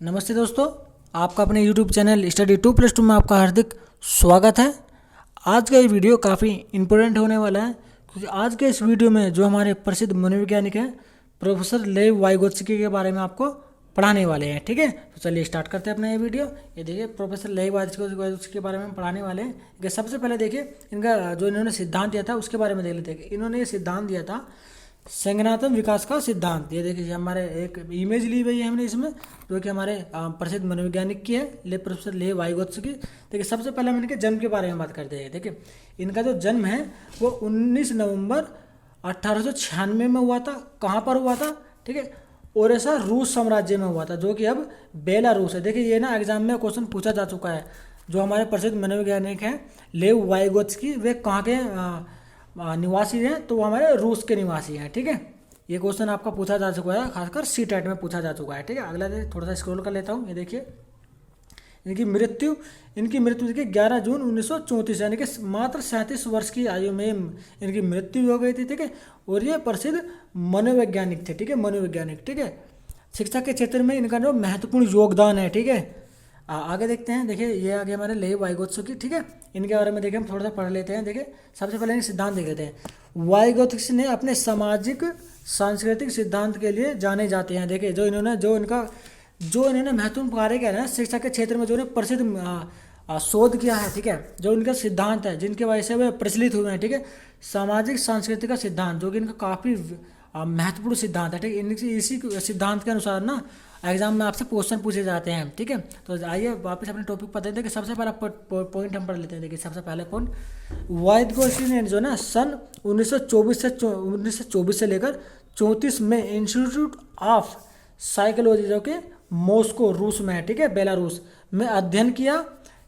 नमस्ते दोस्तों, आपका अपने YouTube चैनल स्टडी 2+2 में आपका हार्दिक स्वागत है। आज का ये वीडियो काफ़ी इम्पोर्टेंट होने वाला है क्योंकि आज के इस वीडियो में जो हमारे प्रसिद्ध मनोवैज्ञानिक हैं प्रोफेसर लेव वाइगोत्स्की के बारे में आपको पढ़ाने वाले हैं। ठीक है, तो चलिए स्टार्ट करते हैं अपना ये वीडियो। ये देखिए प्रोफेसर लेव वाइगोत्स्की के बारे में पढ़ाने वाले हैं कि सबसे पहले देखिए इनका जो इन्होंने सिद्धांत दिया था उसके बारे में देख लेते हैं। इन्होंने ये सिद्धांत दिया था संज्ञानात्मक विकास का सिद्धांत। ये देखिए हमारे एक इमेज ली हुई है हमने इसमें, जो कि हमारे प्रसिद्ध मनोवैज्ञानिक की है, प्रोफेसर लेव वाइगोत्स्की। देखिए सबसे पहले हम इनके जन्म के बारे में बात करते हैं। देखिए इनका जो जन्म है वो 19 नवंबर 1896 में हुआ था। कहाँ पर हुआ था? ठीक है, ओरेसा रूस साम्राज्य में हुआ था, जो कि अब बेलारूस है। देखिए ये ना एग्जाम में क्वेश्चन पूछा जा चुका है। जो हमारे प्रसिद्ध मनोवैज्ञानिक हैं लेव वाइगोत्स्की, वे कहाँ के निवासी हैं? तो वो हमारे रूस के निवासी हैं। ठीक है, ये क्वेश्चन आपका पूछा जा चुका है, खासकर सीटेट में पूछा जा चुका है। ठीक है, अगला थोड़ा सा स्क्रॉल कर लेता हूँ। ये देखिए इनकी मृत्यु देखिए 11 जून 1934 यानी कि मात्र 37 वर्ष की आयु में इनकी मृत्यु हो गई थी। ठीक है, और ये प्रसिद्ध मनोवैज्ञानिक थे। ठीक है, मनोवैज्ञानिक। ठीक है, शिक्षा के क्षेत्र में इनका जो महत्वपूर्ण योगदान है। ठीक है, आगे देखते हैं। देखिए ये आगे हमारे लेव वाइगोत्स्की। ठीक है, इनके बारे में देखिए हम थोड़ा सा पढ़ लेते हैं। देखिए सबसे पहले इनके सिद्धांत देख लेते हैं। वाइगोत्स्की ने अपने सामाजिक सांस्कृतिक सिद्धांत के लिए जाने जाते हैं। देखिए जो इन्होंने महत्वपूर्ण कार्य किया है ना शिक्षा के क्षेत्र में, जो इन्होंने प्रसिद्ध शोध किया है। ठीक है, जो इनका सिद्धांत है जिनके वजह से वे प्रचलित हुए हैं। ठीक है, सामाजिक सांस्कृतिक का सिद्धांत, जो कि इनका काफ़ी महत्वपूर्ण सिद्धांत है। ठीक है, इनकी इसी सिद्धांत के अनुसार ना एग्जाम में आपसे क्वेश्चन पूछे जाते हैं। ठीक है, तो आइए वापस अपने टॉपिक पर देखते हैं कि सबसे पहला पॉइंट हम पढ़ लेते हैं। देखिए सबसे पहला पॉइंट, वाइगोत्स्की ने जो ना सन 1924 से लेकर 34 में इंस्टीट्यूट ऑफ साइकोलॉजी, जो कि मॉस्को रूस में है, ठीक है, बेलारूस में अध्ययन किया।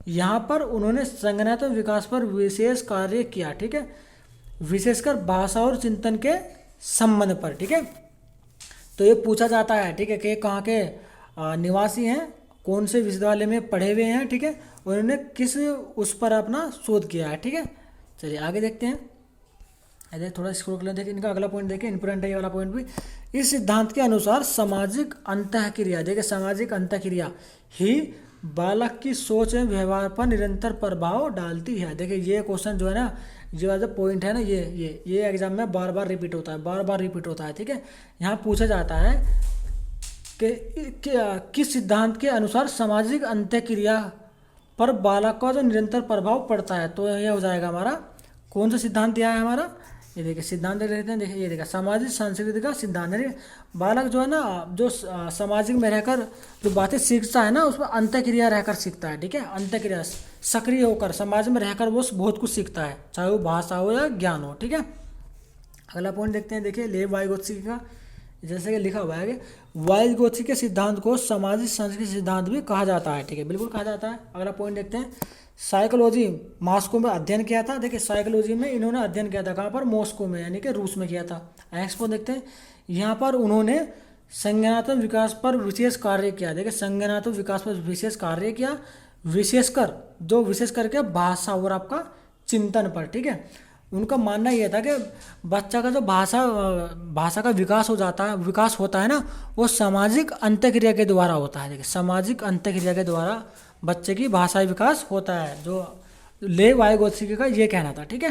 यहाँ पर उन्होंने संज्ञानात्मक विकास पर विशेष कार्य किया। ठीक है, विशेषकर भाषा और चिंतन के संबंध पर। ठीक है, तो ये पूछा जाता है। ठीक है, कि कहाँ के निवासी हैं, कौन से विश्वविद्यालय में पढ़े हुए हैं। ठीक है, उन्होंने किस उस पर अपना शोध किया है। ठीक है, चलिए आगे देखते हैं। अरे थोड़ा स्क्रॉल कर लें। देखिए इनका अगला पॉइंट देखिए, इंपोर्टेंट है ये वाला पॉइंट भी। इस सिद्धांत के अनुसार सामाजिक अंतःक्रिया, देखिए सामाजिक अंतःक्रिया ही बालक की सोच एवं व्यवहार पर निरंतर प्रभाव डालती है। देखिए ये क्वेश्चन जो है ना, जो पॉइंट है ना, ये एग्जाम में बार बार रिपीट होता है। ठीक है, यहाँ पूछा जाता है कि किस सिद्धांत के अनुसार सामाजिक अंतःक्रिया पर बालक का जो निरंतर प्रभाव पड़ता है। तो यह हो जाएगा हमारा कौन सा सिद्धांत दिया है हमारा। ये देखिए सिद्धांत देख लेते हैं। देखिए ये देखिए सामाजिक संस्कृति का सिद्धांत है। बालक जो है ना, जो सामाजिक में रहकर जो बातें सीखता है ना, उसमें अंतःक्रिया रहकर सीखता है। ठीक है, अंतःक्रिया सक्रिय होकर समाज में रहकर वो बहुत कुछ सीखता है, चाहे वो भाषा हो या ज्ञान हो। ठीक है, अगला पॉइंट देखते हैं। देखिए लेव वाइगोत्स्की का जैसे कि लिखा हुआ है कि वाइगोत्स्की के सिद्धांत को सामाजिक संस्कृति सिद्धांत भी कहा जाता है। ठीक है, बिल्कुल कहा जाता है। अगला पॉइंट देखते हैं। साइकोलॉजी मॉस्को में अध्ययन किया था। देखिए साइकोलॉजी में इन्होंने अध्ययन किया था, कहाँ पर? मॉस्को में, यानी कि रूस में किया था। नेक्स्ट पॉइंट देखते हैं। यहाँ पर उन्होंने संज्ञानात्मक विकास पर विशेष कार्य किया। देखिए संज्ञानात्मक विकास पर विशेष कार्य किया, विशेष करके भाषा और आपका चिंतन पर। ठीक है, उनका मानना यह था कि बच्चा का जो भाषा का विकास होता है ना, वो सामाजिक अंतःक्रिया के द्वारा होता है। देखिए सामाजिक अंतःक्रिया के द्वारा बच्चे की भाषा विकास होता है, जो लेव वाइगोत्स्की का ये कहना था। ठीक है,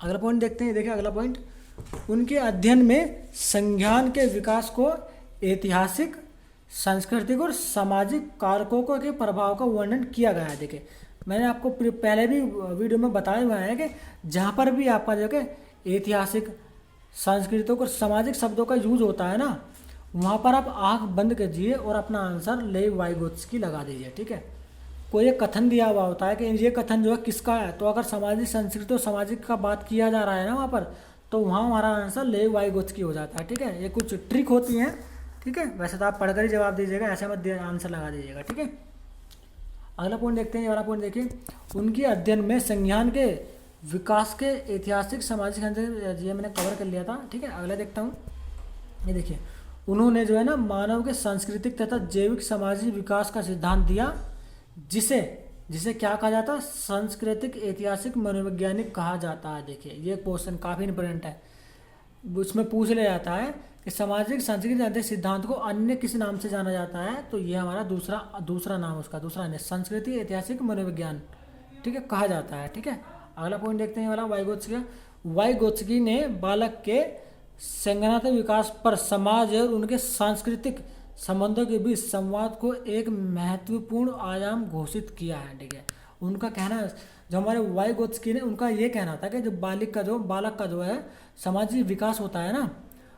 अगला पॉइंट देखते हैं। देखिए अगला पॉइंट, उनके अध्ययन में संज्ञान के विकास को ऐतिहासिक, सांस्कृतिक और सामाजिक कारकों के प्रभाव का वर्णन किया गया है। देखिए मैंने आपको पहले भी वीडियो में बताया हुआ है कि जहाँ पर भी आपका जो कि ऐतिहासिक, सांस्कृतिक और सामाजिक शब्दों का यूज होता है ना, वहाँ पर आप आंख बंद कीजिए और अपना आंसर लेव वाइगोत्स्की लगा दीजिए। ठीक है, कोई एक कथन दिया हुआ होता है कि ये कथन जो है किसका है, तो अगर सामाजिक संस्कृति और सामाजिक का बात किया जा रहा है ना वहाँ पर, तो वहाँ हमारा आंसर लेव वाइगोत्स्की हो जाता है। ठीक है, ये कुछ ट्रिक होती हैं। ठीक है, वैसे तो आप पढ़कर ही जवाब दीजिएगा, ऐसे मत आंसर लगा दीजिएगा। ठीक है, अगला पॉइंट देखते हैं। ये वाला पॉइंट देखिए, उनके अध्ययन में संज्ञान के विकास के ऐतिहासिक, सामाजिक, ये मैंने कवर कर लिया था। ठीक है, अगला देखता हूँ। ये देखिए उन्होंने जो है ना मानव के सांस्कृतिक तथा जैविक सामाजिक विकास का सिद्धांत दिया, जिसे क्या कहा जाता है? सांस्कृतिक ऐतिहासिक मनोवैज्ञानिक कहा जाता है। देखिए ये क्वेश्चन काफ़ी इंपॉर्टेंट है, उसमें पूछ लिया जाता है कि सामाजिक सांस्कृतिक आंतरिक सिद्धांत को अन्य किस नाम से जाना जाता है, तो ये हमारा दूसरा दूसरा नाम, उसका दूसरा नाम संस्कृति ऐतिहासिक मनोविज्ञान, ठीक है, कहा जाता है। ठीक है, अगला पॉइंट देखते हैं वाला वाइगोत्स्की का। वाइगोत्स्की ने बालक के संज्ञानात्मक विकास पर समाज और उनके सांस्कृतिक संबंधों के बीच संवाद को एक महत्वपूर्ण आयाम घोषित किया है। ठीक है, उनका कहना है, जो हमारे वाइगोत्स्की ने, उनका ये कहना था कि जो बालक का जो है सामाजिक विकास होता है ना,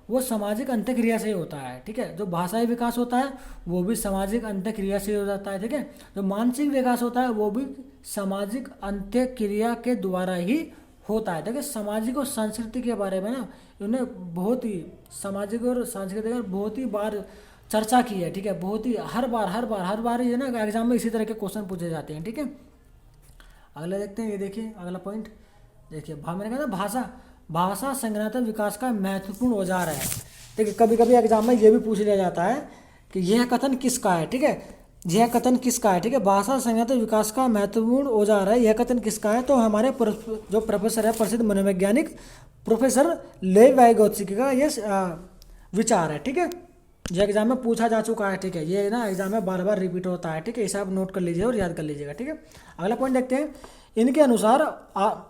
वो सामाजिक अंतःक्रिया से ही होता है। ठीक है, जो भाषाई विकास होता है वो भी सामाजिक अंतःक्रिया से हो जाता है। ठीक है, जो मानसिक विकास होता है वो भी सामाजिक अंतःक्रिया के द्वारा ही होता है। देखिए, सामाजिक और संस्कृति के बारे में ना उन्हें बहुत ही, सामाजिक और सांस्कृतिक बहुत ही बार चर्चा की है। ठीक है, बहुत ही हर बार ये ना एग्जाम में इसी तरह के क्वेश्चन पूछे जाते हैं। ठीक है, अगला देखते हैं, ये देखिए अगला पॉइंट देखिए, मैंने कहा था भाषा संज्ञानात्मक विकास का महत्वपूर्ण औजार है। देखिए, कभी कभी एग्जाम में ये भी पूछ लिया जाता है कि यह कथन किसका है। ठीक है, यह कथन किसका है। ठीक है, भाषा संज्ञानात्मक विकास का महत्वपूर्ण औजार है, यह कथन किसका है, तो हमारे जो प्रोफेसर है, प्रसिद्ध मनोवैज्ञानिक प्रोफेसर लेव वाइगोत्स्की का ये विचार है। ठीक है, ये एग्जाम में पूछा जा चुका है। ठीक है, ये ना एग्जाम में बार बार रिपीट होता है। ठीक है, इसे आप नोट कर लीजिए और याद कर लीजिएगा। ठीक है, अगला पॉइंट देखते हैं। इनके अनुसार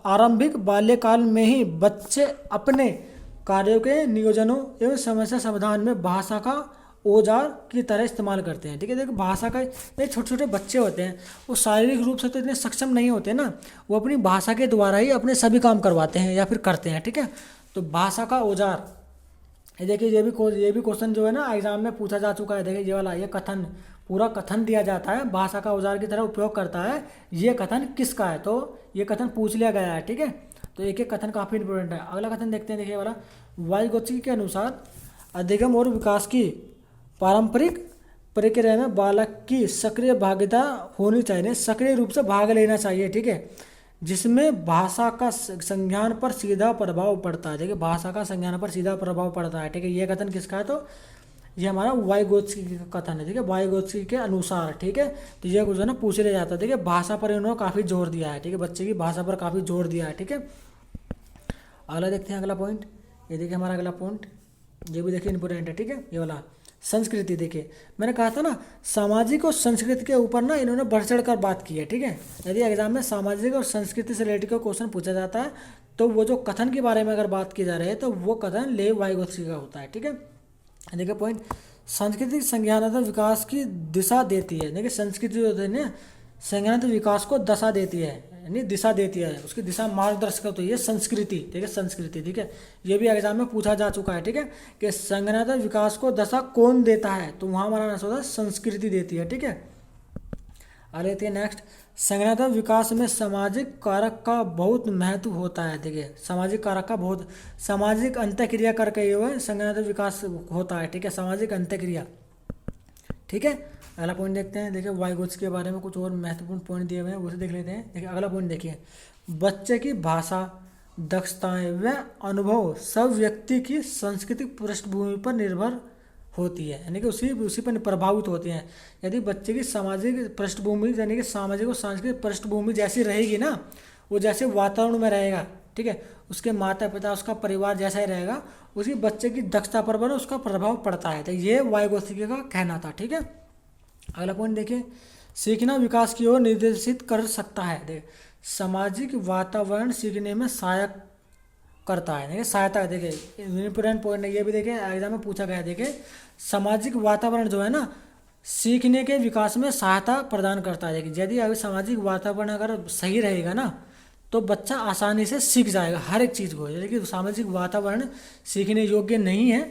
आरंभिक बाल्यकाल में ही बच्चे अपने कार्यों के नियोजनों एवं समस्या समाधान में भाषा का औजार की तरह इस्तेमाल करते हैं। ठीक है, देखो भाषा का, ये छोटे छोटे बच्चे होते हैं, वो शारीरिक रूप से तो इतने सक्षम नहीं होते ना, वो अपनी भाषा के द्वारा ही अपने सभी काम करवाते हैं या फिर करते हैं। ठीक है, तो भाषा का औजार, ये देखिए, ये भी क्वेश्चन जो है ना एग्जाम में पूछा जा चुका है। देखिए, ये वाला, ये कथन, पूरा कथन दिया जाता है, भाषा का औजार की तरह उपयोग करता है, ये कथन किसका है, तो ये कथन पूछ लिया गया है। ठीक है, तो एक एक कथन काफ़ी इंपॉर्टेंट है। अगला कथन देखते हैं, देखिए वाला, वाइगोत्स्की के अनुसार अधिगम और विकास की पारंपरिक प्रक्रिया में बालक की सक्रिय भागीदारी होनी चाहिए, सक्रिय रूप से भाग लेना चाहिए। ठीक है, जिसमें भाषा का संज्ञान पर सीधा प्रभाव पड़ता है। देखिए, भाषा का संज्ञान पर सीधा प्रभाव पड़ता है। ठीक है, ये कथन किसका है, तो ये हमारा वाइगोत्स्की का कथन है। ठीक है, वाइगोत्स्की के अनुसार। ठीक है, तो ये कुछ है ना पूछ लिया जाता है। देखिए, भाषा पर इन्होंने काफ़ी जोर दिया है। ठीक है, बच्चे की भाषा पर काफ़ी जोर दिया है। ठीक है, अगला देखते हैं, अगला पॉइंट, ये देखिए हमारा अगला पॉइंट, ये भी देखिए इंपॉर्टेंट है। ठीक है, ये वाला संस्कृति। देखिए, मैंने कहा था ना सामाजिक और संस्कृति के ऊपर ना इन्होंने बढ़ चढ़ कर बात की है। ठीक है, यदि एग्जाम में सामाजिक और संस्कृति से रिलेटेड क्वेश्चन पूछा जाता है तो वो जो कथन के बारे में अगर बात की जा रही है तो वो कथन लेव वाइगोत्स्की का होता है। ठीक है, देखिए पॉइंट, सांस्कृतिक संज्ञानात्मक विकास की दिशा देती है। देखिए, संस्कृति जो है ना संज्ञानात्मक विकास को दशा देती है, यानी दिशा देती है, उसकी दिशा मार्गदर्शक होती है संस्कृति। ठीक है, संस्कृति। ठीक है, ये भी एग्जाम में पूछा जा चुका है। ठीक है, कि संज्ञानात्मक विकास को दशा कौन देता है, तो वहाँ हमारा आंसर होता है संस्कृति देती है। ठीक है, आगे देखते हैं नेक्स्ट, संज्ञानात्मक विकास में सामाजिक कारक का बहुत महत्व होता है। देखिए, सामाजिक कारक का बहुत, सामाजिक अंतःक्रिया करके ये संज्ञानात्मक विकास होता है। ठीक है, सामाजिक अंतःक्रिया। ठीक है, अगला पॉइंट देखते हैं। देखिए, वाइगोत्स्की के बारे में कुछ और महत्वपूर्ण पॉइंट दिए हुए हैं, उसे देख लेते हैं। देखिए, अगला पॉइंट देखिए, बच्चे की भाषा, दक्षताएं व अनुभव सब व्यक्ति की सांस्कृतिक पृष्ठभूमि पर निर्भर होती है, यानी कि उसी पर प्रभावित होती हैं। यदि बच्चे की सामाजिक पृष्ठभूमि, यानी कि सामाजिक और सांस्कृतिक पृष्ठभूमि जैसी रहेगी ना, वो जैसे वातावरण में रहेगा, ठीक है, उसके माता पिता, उसका परिवार जैसा ही रहेगा, उसी बच्चे की दक्षता पर उसका प्रभाव पड़ता है। तो ये वाइगोत्स्की का कहना था। ठीक है, अगला पॉइंट देखिए, सीखना विकास की ओर निर्देशित कर सकता है। देखिए, सामाजिक वातावरण सीखने में सहायक करता है, देखिए सहायता। देखिए, इंपॉर्टेंट पॉइंट है, ये भी देखिए एग्जाम में पूछा गया है। देखिए, सामाजिक वातावरण जो है ना सीखने के विकास में सहायता प्रदान करता है। देखिए, यदि अभी सामाजिक वातावरण अगर सही रहेगा ना तो बच्चा आसानी से सीख जाएगा हर एक चीज़ को। यदि सामाजिक वातावरण सीखने योग्य नहीं है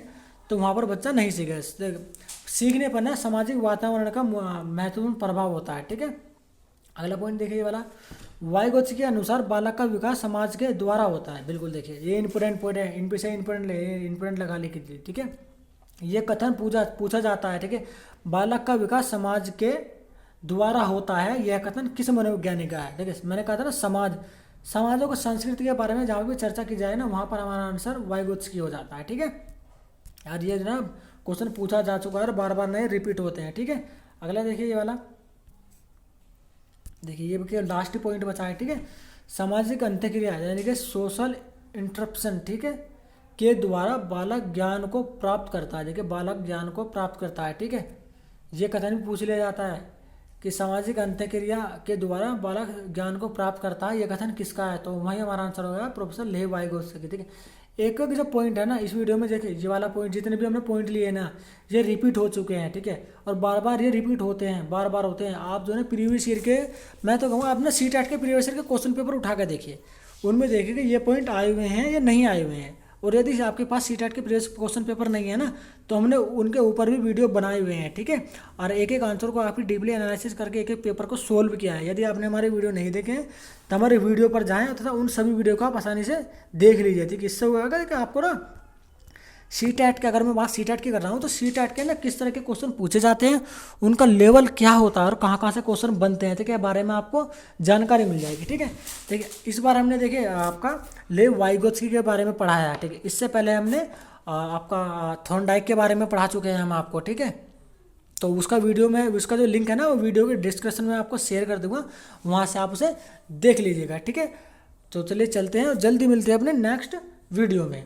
तो वहाँ पर बच्चा नहीं सीखेगा। सीखने पर ना सामाजिक वातावरण का महत्वपूर्ण प्रभाव होता है। ठीक है, अगला पॉइंट देखिए, ये वाला, वाइगोत्स्की के अनुसार बालक का विकास समाज के द्वारा होता है। बिल्कुल, देखिए ये इंपॉर्टेंट पॉइंट है, इन पे से इंपॉर्टेंट लगा लीजिए। ठीक है, ये कथन पूछा जाता है। ठीक है, बालक का विकास समाज के द्वारा होता है, यह कथन किस मनोवैज्ञानिक का है। देखिए, मैंने कहा था ना समाजों को संस्कृति के बारे में जहाँ भी चर्चा की जाए ना वहाँ पर हमारा आंसर वाइगोत्स्की हो जाता है। ठीक है यार, ये ना क्वेश्चन पूछा जा चुका है और बार बार नए रिपीट होते हैं। ठीक है, अगला देखिए, ये वाला देखिए, ये भी लास्ट पॉइंट बचा है। ठीक है, सामाजिक अंतःक्रिया यानी कि सोशल इंटरप्शन, ठीक है, के द्वारा बालक ज्ञान को प्राप्त करता है। देखिए बालक ज्ञान को प्राप्त करता है, ठीक है। ये कथन भी पूछ लिया जाता है कि सामाजिक अंत्यक्रिया के द्वारा बालक ज्ञान को प्राप्त करता है, ये कथन किसका है? तो वही हमारा आंसर होगा प्रोफेसर लेव वाइगोत्स्की, ठीक है। एक एक जो पॉइंट है ना इस वीडियो में, देखिए ये वाला पॉइंट, जितने भी हमने पॉइंट लिए ना ये रिपीट हो चुके हैं, ठीक है। और बार बार ये रिपीट होते हैं, बार बार होते हैं। आप जो है प्रीवियस ईयर के, मैं तो कहूँगा अपने CTET के प्रीवियस ईयर के क्वेश्चन पेपर उठा के देखिए, उनमें देखिए कि ये पॉइंट आए हुए हैं या नहीं आए हुए हैं। और यदि आपके पास CTET के प्रीवियस क्वेश्चन पेपर नहीं है ना, तो हमने उनके ऊपर भी वीडियो बनाए हुए हैं, ठीक है। और एक एक आंसर को आपकी डीपली एनालिसिस करके एक एक पेपर को सोल्व किया है। यदि आपने हमारे वीडियो नहीं देखे हैं तो हमारे वीडियो पर जाएँ तथा उन सभी वीडियो को आप आसानी से देख लीजिए, ठीक है। इससे होगा कि आपको ना CTET के, अगर मैं बात CTET की कर रहा हूँ तो CTET के ना किस तरह के क्वेश्चन पूछे जाते हैं, उनका लेवल क्या होता है और कहाँ कहाँ से क्वेश्चन बनते हैं, ठीक है, बारे में आपको जानकारी मिल जाएगी, ठीक है। देखिए इस बार हमने देखिए आपका लेव वाइगोत्स्की के बारे में पढ़ाया है, ठीक है। इससे पहले हमने आपका थॉर्नडाइक के बारे में पढ़ा चुके हैं हम आपको, ठीक है। तो उसका वीडियो में, उसका जो लिंक है ना वो वीडियो के डिस्क्रिप्शन में आपको शेयर कर दूंगा, वहाँ से आप उसे देख लीजिएगा, ठीक है। तो चलिए चलते हैं और जल्दी मिलते हैं अपने नेक्स्ट वीडियो में।